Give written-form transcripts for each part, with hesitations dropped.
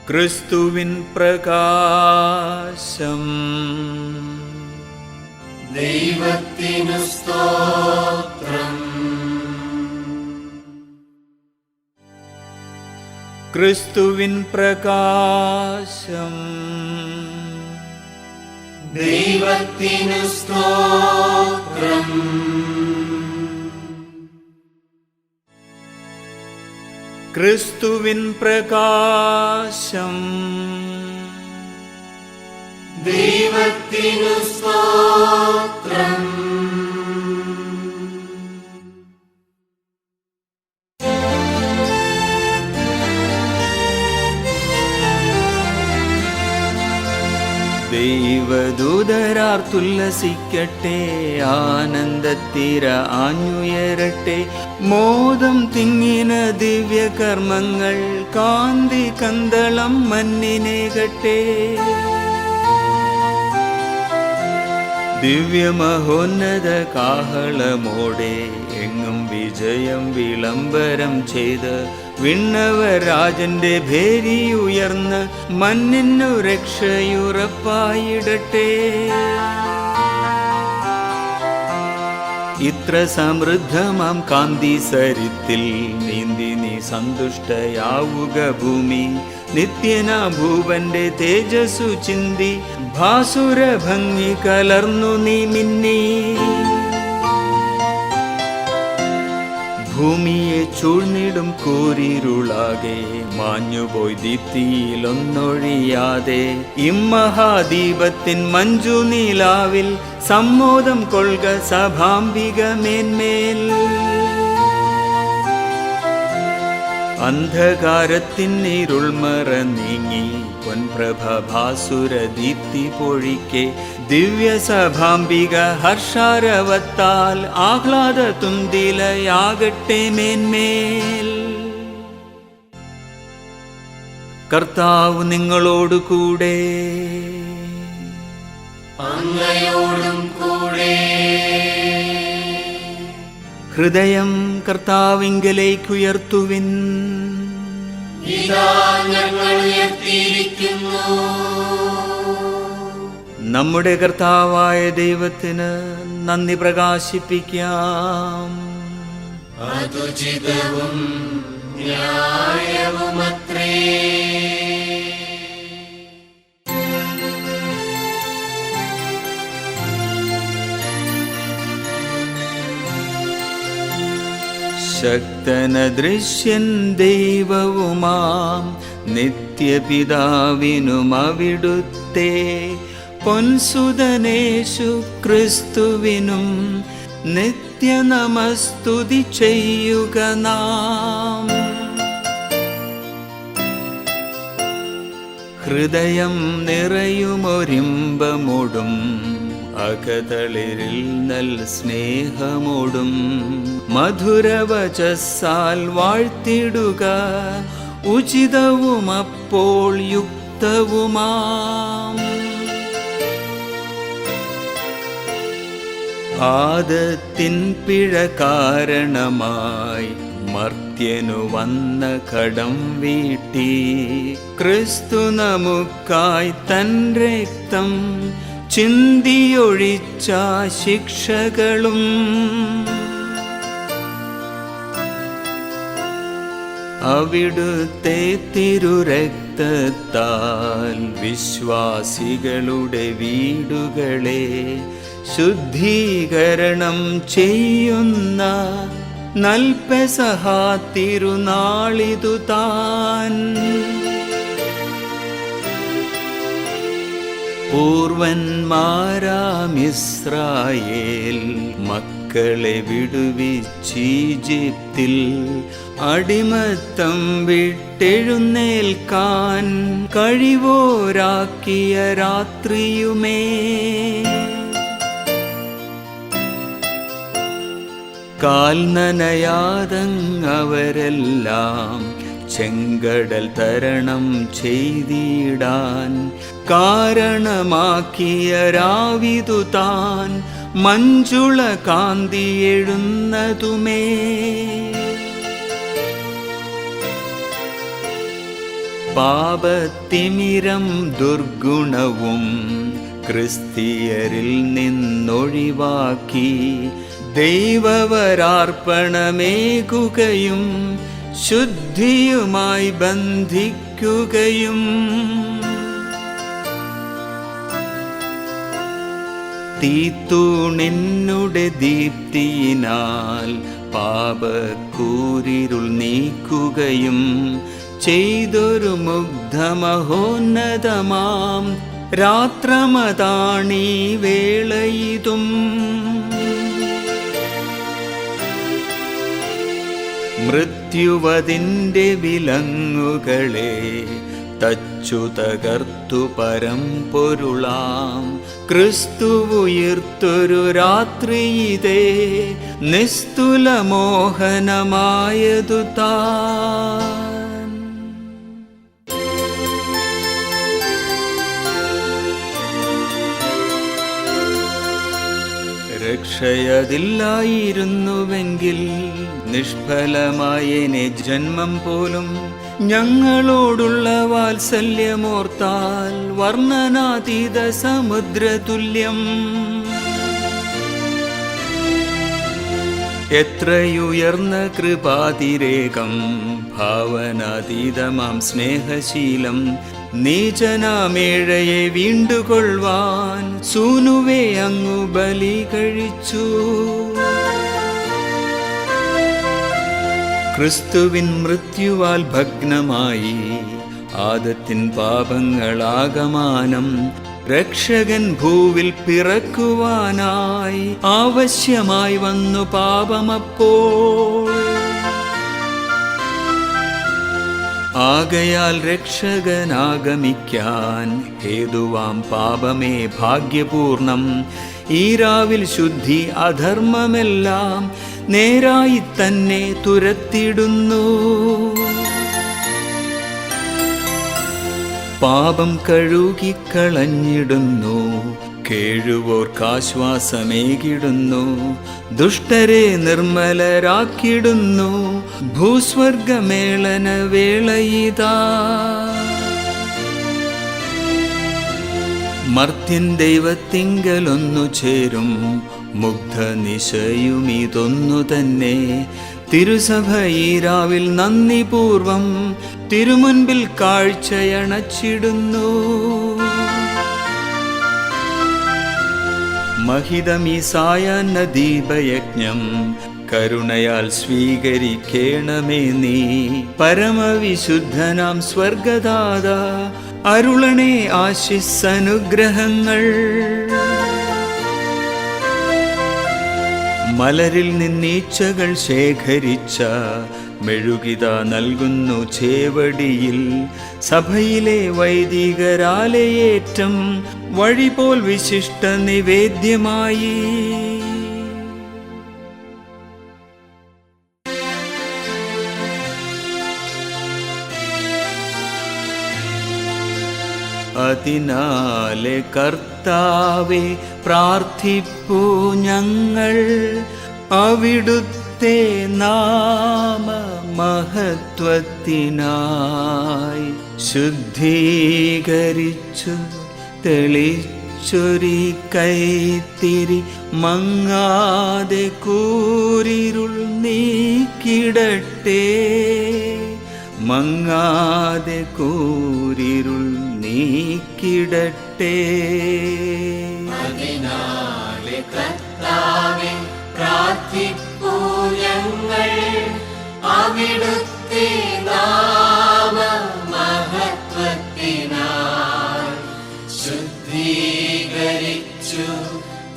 ക്രിസ്തുവിൻ പ്രകാശം. ദൈവത്തിനു സ്തോത്രം. ക്രിസ്തുവിൻ പ്രകാശം. ദൈവത്തിനു സ്തോത്രം. ക്രിസ്തുവിൻ പ്രകാശം. ദൈവത്തിനു സ്തോത്രം. ദൈവദൂതരാർത്തുല്ലസിക്കട്ടെ, ആനന്ദത്തിര ആഞ്ഞുയരട്ടെ. മോദം തിങ്ങിന ദിവ്യകർമ്മങ്ങൾ, കാന്തി കന്തളം മന്നിനേകട്ടെ. ദിവ്യമഹോന്നത കാഹളമോടെ എങ്ങും വിജയം വിളംബരം ചെയ്ത് വിണ്ണവരാജന്റെ ഭേരി ഉയർന്ന് മന്നിനു രക്ഷയുറപ്പായിടട്ടെ. ഇത്ര സമൃദ്ധമാം കാന്തി സരിത്തിൽ നീന്തി നീ സന്തുഷ്ടയാവുക ഭൂമി. നിത്യനാ ഭൂവന്റെ തേജസ്സു ചിന്തി ഭാസുര ഭംഗി കലർന്നു നീ മിന്നി. ഭൂമിയെ ചൂഴ്ന്നിടും കൂരിരുളാകെ മാഞ്ഞുപോയി ദീപ്തിയിലൊന്നൊഴിയാതെ. ഇമ്മഹാദീപത്തിൻ മഞ്ജുനീലാവിൽ സമ്മോദം കൊള്ളുക സഭാംബിക മേന്മേൽ. അന്ധകാരത്തിൻ ഇരുൾമറ നീങ്ങി പൊൻപ്രഭാസുര ദീപ്തി പൊഴിക്കെ. ദിവ്യസഭാംബിക ഹർഷാരവത്താൽ ആഹ്ലാദ തുന്തിലയാകട്ടെ മേന്മേൽ. കർത്താവ് നിങ്ങളോടു കൂടെ, അങ്ങയോടും കൂടെ. ഹൃദയം കർത്താവിങ്കലേക്കുയർത്തുവിൻ. ഇതാ ഞങ്ങൾ ഉയർത്തിയിരിക്കുന്നു. നമ്മുടെ കർത്താവായ ദൈവത്തിന് നന്ദി പ്രകാശിപ്പിക്കാം. അതുചിതവും ന്യായവുമത്രേ. ശക്തനദൃശ്യൻ ദൈവവുമാം നിത്യപിതാവിനും അവിടുത്തെ പൊൻസുതനേശു ക്രിസ്തുവിനും നിത്യനമസ്തുതി ചെയ്യുക നാം. ഹൃദയം നിറയുമൊരിമ്പമോടും അകതളിരിൽ നൽ സ്നേഹമോടും മധുരവചസ്സാൽ വാഴ്ത്തിടുക ഉചിതവും അപ്പോൾ യുക്തവുമാം. ആദത്തിൻ പിഴ കാരണമായി മർത്യനു വന്ന കടം വീട്ടി ക്രിസ്തു നമുക്കായി തൻ രക്തം ചിന്തിയൊഴിച്ച ശിക്ഷകളും. അവിടുത്തെ തിരുരക്തത്താൽ വിശ്വാസികളുടെ വീടുകളെ ശുദ്ധീകരണം ചെയ്യുന്ന നൽപെസഹ തിരുനാളിതു താൻ. പൂർവന്മാരാമിസ്രായേൽ മക്കളെ വിടുവിച്ചീജിപ്തിൽ അടിമത്തം വിട്ടെഴുന്നേൽക്കാൻ കഴിവോരാക്കിയ രാത്രിയുമേ. കാൽനനയാതങ്ങവരെല്ലാം ചെങ്കടൽ തരണം ചെയ്തിടാൻ കാരണമാക്കിയ രാവിതു താൻ മഞ്ജുള കാന്തി എഴുന്നതുമേ. പാപത്തിമിരം ദുർഗുണവും ക്രിസ്തീയരിൽ നിന്നൊഴിവാക്കി ദൈവവരാർപ്പണമേകുകയും ശുദ്ധിയുമായി ബന്ധിക്കുകയും തീത്തൂണിന്നുടെ ദീപ്തിയിനാൽ പാപക്കൂരിരുൾ നീക്കുകയും ചെയ്തൊരു മുഗ്ധമഹോന്നതമാം രാത്രമതാണീ വേളയിതും. മൃത്യുവതിൻ്റെ വിലങ്ങുകളെ തച്ചു തകർത്തു പരമ്പൊരുളാം ക്രിസ്തുവുയിർത്തൊരു രാത്രിയിതേ നിസ്തുലമോഹനമായതു താൻ. രക്ഷയതില്ലായിരുന്നുവെങ്കിൽ നിഷ്ഫലമായേനെ ജന്മം പോലും. ഞങ്ങളോടുള്ള വാത്സല്യമോർത്താൽ വർണ്ണനാതീത സമുദ്രതുല്യം. എത്രയുയർന്ന കൃപാതിരേകം, ഭാവനാതീതമാം സ്നേഹശീലം. നീചനാമേഴയെ വീണ്ടുകൊള്ളുവാൻ സൂനുവേ അങ്ങു ബലി കഴിച്ചു. ക്രിസ്തുവിൻ മൃത്യുവാൽ ഭഗ്നമായി ആദത്തിൻ പാപങ്ങളാകമാനം. രക്ഷകൻ ഭൂവിൽ പിറക്കുവാനായി ആവശ്യമായി വന്നു പാപമപ്പോൾ. ആകയാൽ രക്ഷകനാഗമിക്കാൻ ഹേതുവാം പാപമേ ഭാഗ്യപൂർണം. ഈ രാവിൽ ശുദ്ധി അധർമ്മമെല്ലാം നേരായി തന്നെ തുരത്തിടുന്നു. പാപം കഴുകിക്കളഞ്ഞിടുന്നു, കേഴുവോർക്കാശ്വാസമേകിടുന്നു. ദുഷ്ടരെ നിർമ്മലരാക്കിടുന്നു, ഭൂസ്വർഗമേളന വേളയിതാ. മർത്യൻ ദൈവത്തിങ്കലൊന്നു ചേരും, മുഗ്ധനിശയുമിതൊന്നു തന്നെ. തിരുസഭ ഈ രാവിൽ നന്ദിപൂർവം തിരുമുൻപിൽ കാഴ്ചയണച്ചിടുന്നു. മഹിതമീ സായാഹ്ന ദീപയജ്ഞം കരുണയാൽ സ്വീകരിക്കേണമേ നീ. പരമവിശുദ്ധനാം സ്വർഗദാത അരുളണേ ആശിസ്സനുഗ്രഹങ്ങൾ. മലരിൽ നിന്നീച്ചകൾ ശേഖരിച്ച മെഴുകിത നൽകുന്നു ചേവടിയിൽ. സഭയിലെ വൈദികരാലയേറ്റം വഴിപോൽ വിശിഷ്ട നിവേദ്യമായി. അതിനാലെ കർത്താവെ പ്രാർത്ഥിപ്പൂ ഞങ്ങൾ, അവിടുത്തെ നാമ മഹത്വത്തിനായി. ശുദ്ധീകരിച്ചു തെളിച്ചൊരി കൈത്തിരി മങ്ങാതെ കൂരിരുൾ നീക്കിടട്ടെ. മങ്ങാതെ കൂരിരുൾ നീക്കിടട്ടെ. അതിനാലെ കർത്താവേ പ്രാർത്ഥിപ്പൂ ഞങ്ങൾ, അവിടുത്തെ നാമ മഹത്വത്തിനായി. ശുദ്ധീകരിച്ചു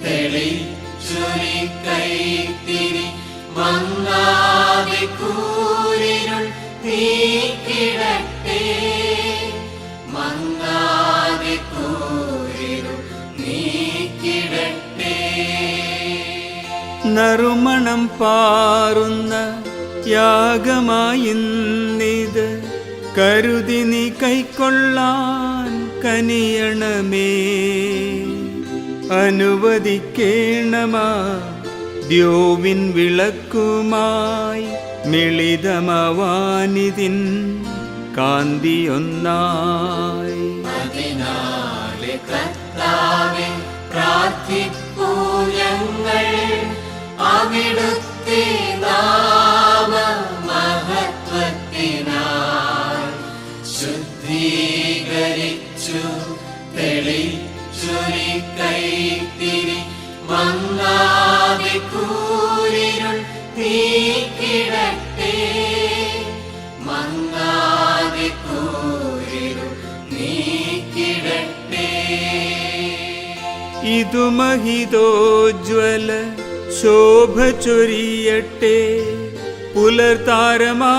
തെളിച്ചൊരി കൈത്തിരി മങ്ങാതെ കൂരിരുൾ നീക്കിടട്ടെ. മങ്ങാതെ കൂരിരുൾ നീക്കിടട്ടെ. നറുമണം പാറുന്ന യാഗമായിന്നിത് കരുതി നീ കൈക്കൊള്ളാൻ കനിയണമേ. അനുവദിക്കേണമാ ദ്യോവിൻ വിളക്കുമായി മിളിതമവാനിതിൻ കാന്തിയൊന്നായി. അതിനാലെ കർത്താവേ പ്രാർത്ഥിപ്പൂ ഞങ്ങൾ, അവിടുത്തെ നാമ മഹത്വത്തിനായി ശുദ്ധീകരിച്ചു തെളിച്ചൊരി കൈത്തിരി മങ്ങാതെ കൂരിരുൾ നീക്കിടട്ടെ, മങ്ങാതെ കൂരിരുൾ നീക്കിടട്ടെ. ഇതു മഹിതോജ്വല ശോഭ ചൊരിയട്ടെ, പുലർതാരമായതും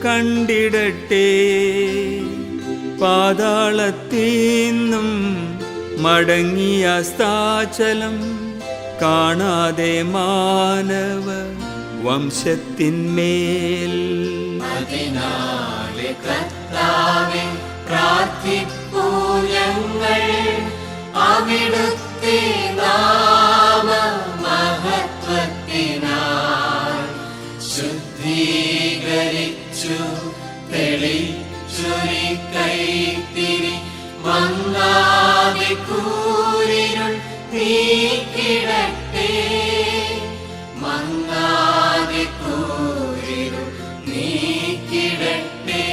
കണ്ടിടട്ടെ. പാതാളത്തീന്നും മടങ്ങിയ സ്താചലം കാണാതെ മാനവ വംശത്തിന്മേൽ. അതിനാലെ കർത്താവേ പ്രാർത്ഥിപ്പൂ ഞങ്ങൾ, അവിടുത്തെ നാമ മഹത്വത്തിനായി ശുദ്ധീകരിച്ചു തെളിച്ചൊരി കൈത്തിരി മങ്ങാതെ കൂരിരുൾ നീക്കിടട്ടെ, മങ്ങാതെ കൂരിരുൾ നീക്കിടട്ടെ.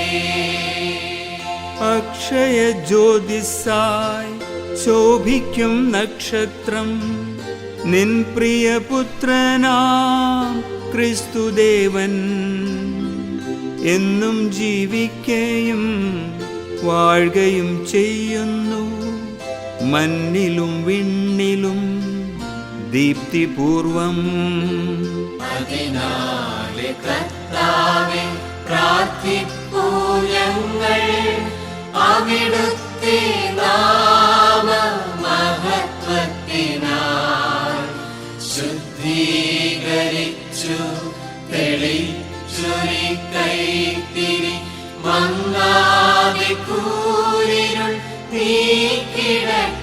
അക്ഷയ ജ്യോതിസായി ശോഭിക്കും നക്ഷത്രം നിൻ പ്രിയപുത്രനാം ക്രിസ്തുദേവൻ. എന്നും ജീവിക്കുകയും വാഴുകയും ചെയ്യുന്നു, മണ്ണിലും വിണ്ണിലും ദീപ്തിപൂർവം. അതിനാലെ കർത്താവേ പ്രാർത്ഥിപ്പൂ ഞങ്ങൾ, അവിടുത്തെ നാമ മഹത്വത്തിനായി ശുദ്ധീകരിച്ചു തെളിച്ചൊരി കൈത്തിരി മങ്ങാതെ കൂരിരുൾ നീക്കിടട്ടെ,